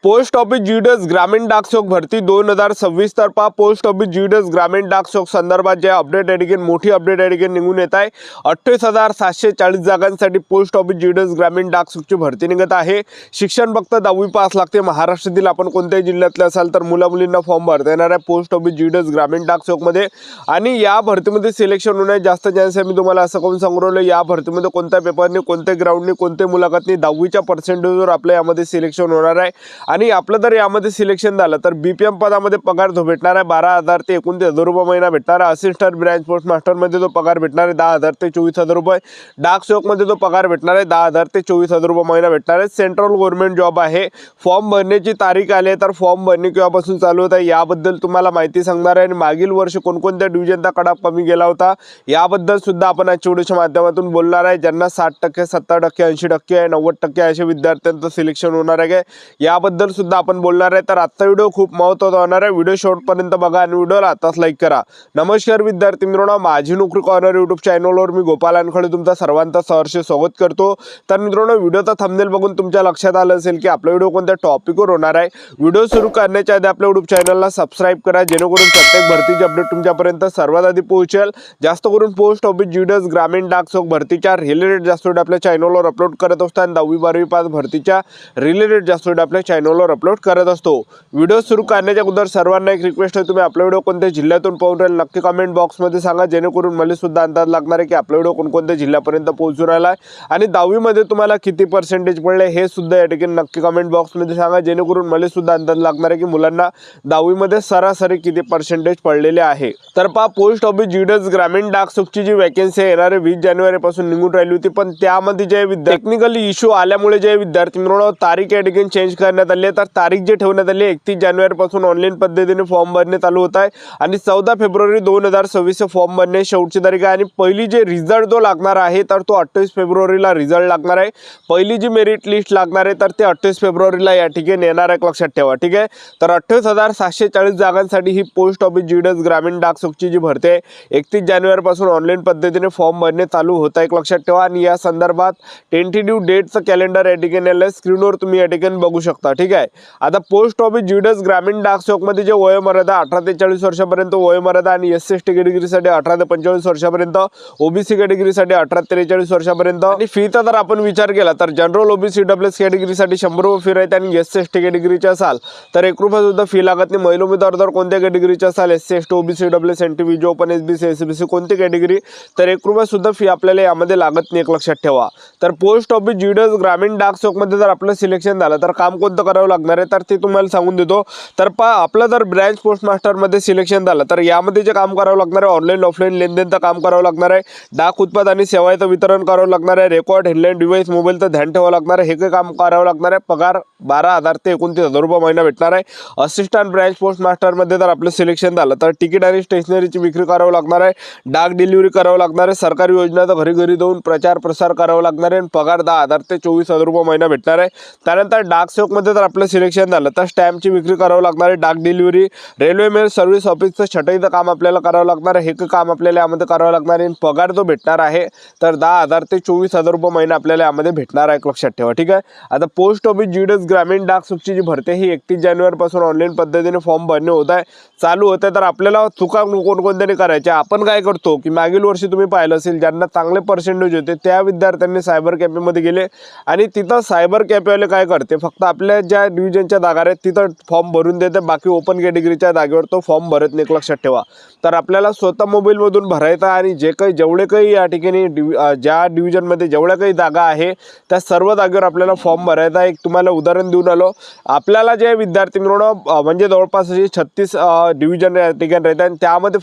Post office GDS ग्रामीण डाक सेवक भरती 2026 तर पहा पोस्ट ऑफिस जीडीएस ग्रामीण डाक सेवक संदर्भात जे अपडेट आहे मोठी अपडेट आहे निघून येत आहे। 28,740 जागांसाठी पोस्ट ऑफिस जीडीएस ग्रामीण डाक सेवकची भरती निघत आहे। शिक्षण फक्त 10वी पास लागते। महाराष्ट्रातील आपण कोणत्याही जिल्ह्यातले असाल तर मुला मुलींना फॉर्म भरता येणार आहे पोस्ट ऑफिस जीडीएस ग्रामीण डाक सेवक मध्ये। आणि या भरतीमध्ये सिलेक्शन होण्याचे जास्त चान्स आहे। मी तुम्हाला असं करून सांगू राहिलो, या भरतीमध्ये कोणत्या पेपरने, कोणत्या ग्राउंडने, कोणत्या मुलाखतने 10वीच्या पर्सेंटेजवर आपल्या यामध्ये सिलेक्शन होणार आहे। आणि आपलं जर यामध्ये सिलेक्शन झालं तर बीपीएम पदामध्ये पगार जो भेटणार आहे 12,000 ते 29,000 रुपये महिना भेटणार आहे। असिस्टंट ब्रांच पोस्ट मास्टर मध्ये जो पगार भेटणार आहे 10,000 ते 24,000 रुपये। डाक सेवक मध्ये जो पगार भेटणार आहे 10,000 ते 24,000 रुपये महिना भेटणार आहे। सेंट्रल गव्हर्नमेंट जॉब आहे। फॉर्म भरण्याची तारीख आली आहे तर फॉर्म भरणे केव्हापासून चालू होत आहे याबद्दल तुम्हाला माहिती सांगणार आहे। आणि मागील वर्षी कोणकोणत्या डिव्हिजनचा कडाप कमी गेला होता याबद्दल सुद्धा आपण आजच्या व्हिडिओच्या माध्यमातून बोलणार आहे। ज्यांना 60%, 70%, 80%, 90% असे विद्यार्थ्यांचं सिलेक्शन होणार आहे याबद्दल सुद्धा आपण बोलणार आहे। तर आजचा व्हिडिओ खूप महत्त्वाचा होणार आहे। व्हिडिओ शेवटपर्यंत बघा आणि व्हिडिओला आताच लाईक करा। नमस्कार विद्यार्थी मित्रांनो, माझी नोकरी कॉर्नर यूट्यूब चॅनलवर मी गोपाल अनखडे तुमचा सर्वांचं सहर्ष स्वागत करतो। तर मित्रांनो, व्हिडिओचा थंबनेल बघून तुमच्या लक्षात आलं असेल की आपला व्हिडिओ कोणत्या टॉपिकवर होणार आहे। व्हिडिओ सुरू करण्याच्या आधी आपल्या यूट्यूब चॅनलला सबस्क्राइब करा जेणेकरून प्रत्येक भरतीची अपडेट तुमच्यापर्यंत सर्वात आधी पोहोचेल। जास्त करून पोस्ट ऑफिस जीडीएस ग्रामीण डाक सेवक भरतीच्या रिलेटेड जास्त व्हिडिओ आपल्या चॅनलवर अपलोड करत असतो आणि 10वी 12वी पास भरतीच्या रिलेटेड जास्त व्हिडिओ आपल्या चॅनलवर अपलोड करत असतो। व्हिडिओ सुरू करण्याच्या अगोदर सर्वांना एक रिक्वेस्ट आहे, तुम्ही आपला व्हिडिओ कोणत्या जिल्ह्यातून पाहून राहिले नक्की कमेंट बॉक्समध्ये सांगा जेणेकरून मला सुद्धा अंदाज लागणार आहे की आपला व्हिडिओ कोणकोणत्या जिल्ह्यापर्यंत पोहोचून राहिला आहे। आणि 10वी मध्ये तुम्हाला किती पर्सेंटेज पडले हे सुद्धा या ठिकाणी नक्की कमेंट बॉक्समध्ये सांगा जेणेकरून मला सुद्धा अंदाज लागणार आहे की मुलांना 10वी मध्ये सरासरी किती पर्सेंटेज पडलेले आहे। तर पहा, पोस्ट ऑफिस जीडीएस ग्रामीण डाक सेवकची जी वॅकन्सी येणारे 20 जानेवारी पासून निघून राहिली होती, पण त्यामध्ये जे टेक्निकली इश्यू आल्यामुळे जे विद्यार्थी मित्रांनो तारीख या ठिकाणी चेंज करण्यात आली आहे। तर तारीख जे ठेवण्यात आली 31 जानेवारी पासून ऑनलाईन पद्धतीने फॉर्म भरणे चालू होत आहे आणि 14 फेब्रुवारी 2026 फॉर्म भरणे शेवटची तारीख आहे। आणि पहिली जे रिझल्ट जो लागणार आहे तर तो 28 फेब्रुवारीला रिझल्ट लागणार आहे। पहिली जी मेरिट लिस्ट लागणार आहे तर ते 28 फेब्रुवारीला या ठिकाणी येणार आहे, लक्षात ठेवा, ठीक आहे। तर 28,740 जागांसाठी ही पोस्ट ऑफिस जीडीएस ग्रामीण डाक सेवकची जी भरती आहे 31 जानेवारी पासून ऑनलाईन पद्धतीने फॉर्म भरणे चालू होत आहे, लक्षात ठेवा। आणि या संदर्भात टेंटेटिव्ह डेटचं कॅलेंडर या ठिकाणी आलं स्क्रीनवर तुम्ही या ठिकाणी बघू शकता, ठीक आहे। आता पोस्ट ऑफिस जीडीएस ग्रामीण डाक सेवक मध्ये जे वयोमर्यादा 18 ते 40 वर्षापर्यंत वयोमर्यादा आणि SC/ST कॅटेगरीसाठी 18 ते 45 वर्षापर्यंत, ओबीसी कॅटेगरीसाठी 18 ते 43 वर्षापर्यंत। आणि फीचा जर आपण विचार केला तर जनरल ओबीसी डब्ल्यूएस कॅटेगरीसाठी 100 रुपये फी राहते आणि SC/ST कॅटेगरीचे असाल तर 1 रुपया सुद्धा फी लागत नाही। महिला उमेदवार जर कोणत्या कॅटेगरीचे असाल SC/ST OBC WS NTV open SBC SBC कोणती कॅटेगरी तर 1 रुपया सुद्धा फी आपल्याला यामध्ये लागत नाही, लक्षात ठेवा। तर पोस्ट ऑफिस जीडीएस ग्रामीण डाक सेवक मध्ये जर आपलं सिलेक्शन झालं तर काम कोणतं करावं लागणार आहे तर ते तुम्हाला सांगून देतो। तर पहा, आपलं जर ब्रांच पोस्ट मास्टर मध्ये सिलेक्शन झालं तर यामध्ये जे काम करावं लागणार आहे ऑनलाईन ऑफलाईन लेनदेनचं काम करावं लागणार आहे, डाक उत्पाद आणि सेवाचं वितरण करावं लागणार आहे, रेकॉर्ड हेडलाईन डिव्हाइस मोबाईलचं ध्यान ठेवावं लागणार आहे, हे काही काम करावं लागणार आहे। पगार 12,000 ते 29,000 रुपये महिना भेटणार आहे। असिस्टंट ब्रांच पोस्ट मास्टर मध्ये जर आपलं सिलेक्शन झालं तर तिकीट आणि स्टेशनरीची विक्री करावं लागणार आहे, डाक डिलिव्हरी करावं लागणार आहे, सरकारी योजनाचा घरी घरी जाऊन प्रचार प्रसार करावं लागणार आहे, पगार 10,000 ते 24,000 रुपये महिना भेटणार आहे। त्यानंतर डाक सेवक मध्ये जर आपलं सिलेक्शन झालं तर स्टॅम्पची विक्री करावं लागणार आहे, डाक डिलिव्हरी, रेल्वे मेल सर्व्हिस ऑफिसचं छटाईचं काम आपल्याला करावं लागणार आहे, हे काम आपल्याला यामध्ये करावं लागणार आहे। पगार जो भेटणार आहे तर 10,000 ते 24,000 रुपये महिना आपल्याला यामध्ये भेटणार आहे, लक्षात ठेवा, ठीक आहे। आता पोस्ट ऑफिस जीडीएस ग्रामीण डाक सेवकची जी भरती ही 31 जानेवारी पासून ऑनलाईन पद्धतीने फॉर्म भरणे होत आहे, चालू होत आहे। तर आपल्याला चुका कोणकोणत्या करायच्या, आपण काय करतो की मागील वर्षी तुम्ही पाहिलं असेल ज्यांना चांगले पर्सेंटेज होते त्या विद्यार्थ्यांनी सायबर कॅफेमध्ये गेले आणि तिथं सायबर कॅफेवाले काय करते, फक्त आपल्या ज्या डिव्हिजनच्या जागा आहेत तिथं फॉर्म भरून देते, बाकी ओपन कॅटेगरीच्या जागेवर तो फॉर्म भरत नाही, लक्षात ठेवा। तर आपल्याला स्वतः मोबाईलमधून भरायचा आणि जेवढे काही या ठिकाणी ज्या डिव्हिजनमध्ये जेवढ्या काही जागा आहे त्या सर्व जागेवर आपल्याला फॉर्म भरायचा। एक तुम्हाला उदाहरण देऊन आलो, आपल्याला जे विद्यार्थी मिळवणं म्हणजे जवळपास 36 डिव्हिजन या ठिकाणी राहतात आणि त्यामध्ये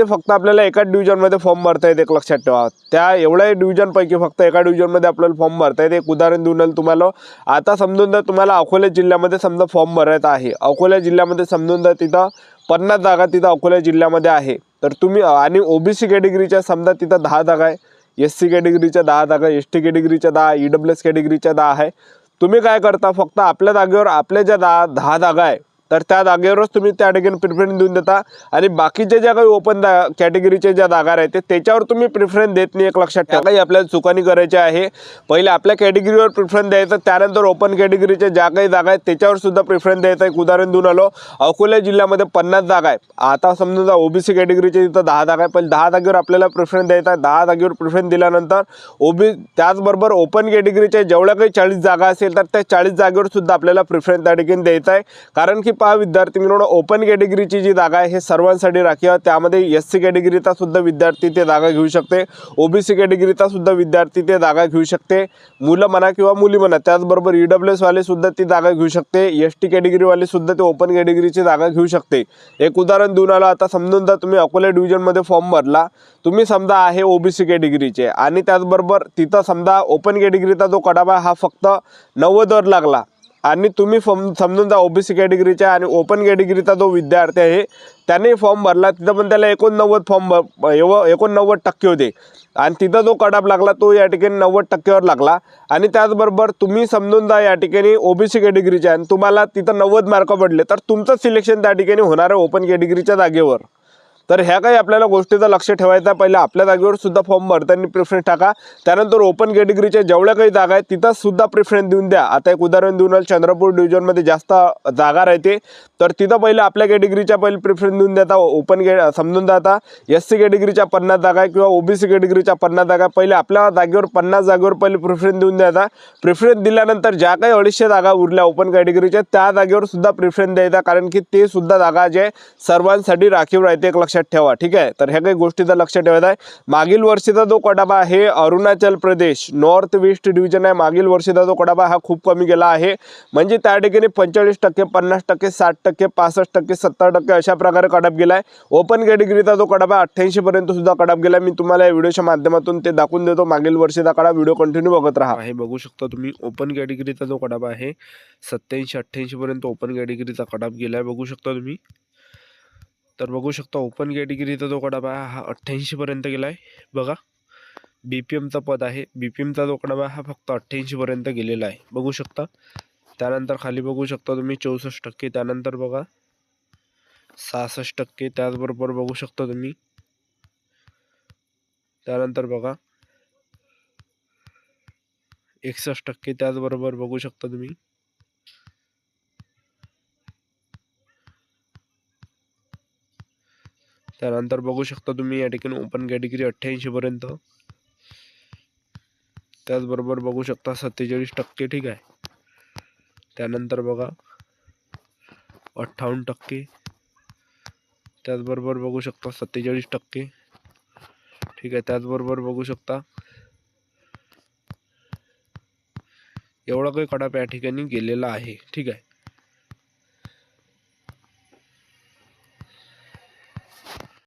फक्त आपल्याला एका डिव्हिजनमध्ये फॉर्म भरता येते, लक्षात ठेवा। त्या एवढ्या डिव्हिजनपैकी फक्त एका डिव्हिजनमध्ये आपल्याला फॉर्म भरता येते। एक उदाहरण देऊन आलं तुम्हाला। आता समजून जर तुम्हाला अकोला जिल्ह्यामध्ये समजा फॉर्म भरायचा आहे, अकोला जिल्ह्यामध्ये समजून जर तिथं 50 जागा तिथं अकोला जिल्ह्यामध्ये आहे तर तुम्ही आणि ओबीसी कॅटेगरीच्या समजा तिथं 10 जागा आहे, SC कॅटेगरीच्या 10 जागा, ST कॅटेगरीच्या 10, EWS कॅटेगरीच्या 10 आहे। तुम्ही काय करता, फक्त आपल्या जागेवर आपल्या ज्या 10 जागा आहे तर त्या जागेवरच तुम्ही त्या ठिकाणी प्रिफरन्स देऊन देता आणि बाकीचे ज्या काही ओपन कॅटेगरीचे ज्या जागा आहेत त्याच्यावर तुम्ही प्रिफरन्स देत नाही, एक लक्षात ठेवा. काही आपल्याला चुकानी करायची आहे. पहिले आपल्या कॅटेगरीवर प्रिफरन्स द्यायचं, त्यानंतर ओपन कॅटेगरीच्या ज्या काही जागा आहेत त्याच्यावर सुद्धा प्रिफरन्स द्यायचा. एक उदाहरण देऊन आलो, अकोला जिल्ह्यामध्ये 50 जागा आहे. आता समजून जा ओबीसी कॅटेगरीचे तिथं 10 जागा आहे, पण 10 जागेवर आपल्याला प्रिफरन्स द्यायचा आहे. 10 जागेवर प्रिफरन्स दिल्यानंतर त्याचबरोबर ओपन कॅटेगरीच्या जेवढ्या काही 40 जागा असेल तर त्या 40 जागेवर सुद्धा आपल्याला प्रिफरन्स त्या ठिकाणी द्यायचा आहे. कारण की पहा विद्यार्थी मित्रांनो, ओपन कॅटेगरीची जी जागा आहे हे सर्वांसाठी राखीव आहे. त्यामध्ये एससी कॅटेगरीचा सुद्धा विद्यार्थी ते जागा घेऊ शकते, ओबीसी कॅटेगरीचा सुद्धा विद्यार्थी ते जागा घेऊ शकते, मुलं म्हणा किंवा मुली म्हणा. त्याचबरोबर ईडब्ल्यूएस वाले सुद्धा ती जागा घेऊ शकते, एसटी कॅटेगरीवाले सुद्धा ते ओपन कॅटेगरीची जागा घेऊ शकते. एक उदाहरण देऊन आलो, आता समजून जा तुम्ही अकोला डिव्हिजनमध्ये फॉर्म भरला, तुम्ही समजा आहे ओबीसी कॅटेगरीचे आणि त्याचबरोबर तिथं समजा ओपन कॅटेगरीचा जो कडाबा हा फक्त 90वर लागला आणि तुम्ही समजून जा ओबीसी कॅटेगरीच्या आणि ओपन कॅटेगरीचा जो विद्यार्थी आहे त्याने फॉर्म भरला, तिथं पण त्याला 89% होते आणि तिथं जो कडाप लागला तो या ठिकाणी 90%वर लागला. आणि त्याचबरोबर तुम्ही समजून जा या ठिकाणी ओबीसी कॅटेगरीचे आणि तुम्हाला तिथं 90 मार्क पडले तर तुमचं सिलेक्शन त्या ठिकाणी होणार आहे ओपन कॅटेगरीच्या जागेवर. तर ह्या काही आपल्याला गोष्टीचं लक्ष ठेवायचं. पहिलं आपल्या जागेवर सुद्धा फॉर्म भरताना प्रिफरन्स टाका, त्यानंतर ओपन कॅटेगरीच्या जेवढ्या काही जागा आहेत तिथं सुद्धा प्रिफरन्स देऊन द्या. आता एक उदाहरण देऊन चंद्रपूर डिव्हिजनमध्ये जास्त जागा राहते तर तिथं पहिलं आपल्या कॅटेगरीच्या पहिले प्रिफरन्स देऊन देता. समजून जाता एससी कॅटेगरीच्या 50 जागा आहे किंवा ओबीसी कॅटेगरीच्या 50 जागा, पहिले आपल्या जागेवर 50 जागेवर पहिले प्रिफरन्स देऊन द्यायचा. प्रिफरन्स दिल्यानंतर ज्या काही 250 जागा उरल्या ओपन कॅटेगरीच्या त्या जागेवर सुद्धा प्रिफरन्स द्यायचा, कारण की ते सुद्धा जागा जे सर्वांसाठी राखीव राहते, एक लक्षात ठेवा. ठीक आहे, तर ह्या काही गोष्टीचं लक्ष ठेवायचं आहे. मागील वर्षीचा जो कडाबा आहे Arunachal Pradesh north west division आहे, मागील वर्षीचा जो कडाबा हा खूप कमी गेला आहे. म्हणजे त्या ठिकाणी 45%, 50%, 60%, 65%, 70% अशा प्रकारे कडाप गेला आहे. ओपन कॅटेगरीचा जो कडाबा 88 पर्यंत सुद्धा कडाप गेला. मी तुम्हाला या व्हिडिओच्या माध्यमातून ते दाखवून देतो. मागील वर्षीचा कडाप व्हिडिओ कंटिन्यू बघत राहा. हे बघू शकता तुम्ही ओपन कॅटेगरीचा जो कडाबा आहे 87-88 पर्यंत ओपन कॅटेगरीचा कडाप गेला आहे, बघू शकता तुम्ही. तर बघू शकता ओपन कॅटेगरीचा जो कडाबा आहे हा 88 पर्यंत गेला आहे. बघा बीपीएमचा पद आहे, बीपीएमचा जो कडाबा हा फक्त 88 पर्यंत गेलेला आहे, बघू शकता. त्यानंतर खाली बघू शकता तुम्ही 64%, त्यानंतर बघा 66%, त्याचबरोबर बघू शकता तुम्ही त्यानंतर बघा 61%, त्याचबरोबर बघू शकता तुम्ही त्यानंतर बघू शकता तुम्ही या ठिकाणी ओपन कॅटेगरी 88 पर्यंत, त्याचबरोबर बघू शकता 47%. ठीक आहे, त्यानंतर बघा 58%, त्याचबरोबर बघू शकता 47%. ठीक आहे, त्याचबरोबर बघू शकता एवढा काही कडाप या ठिकाणी गेलेला आहे. ठीक आहे,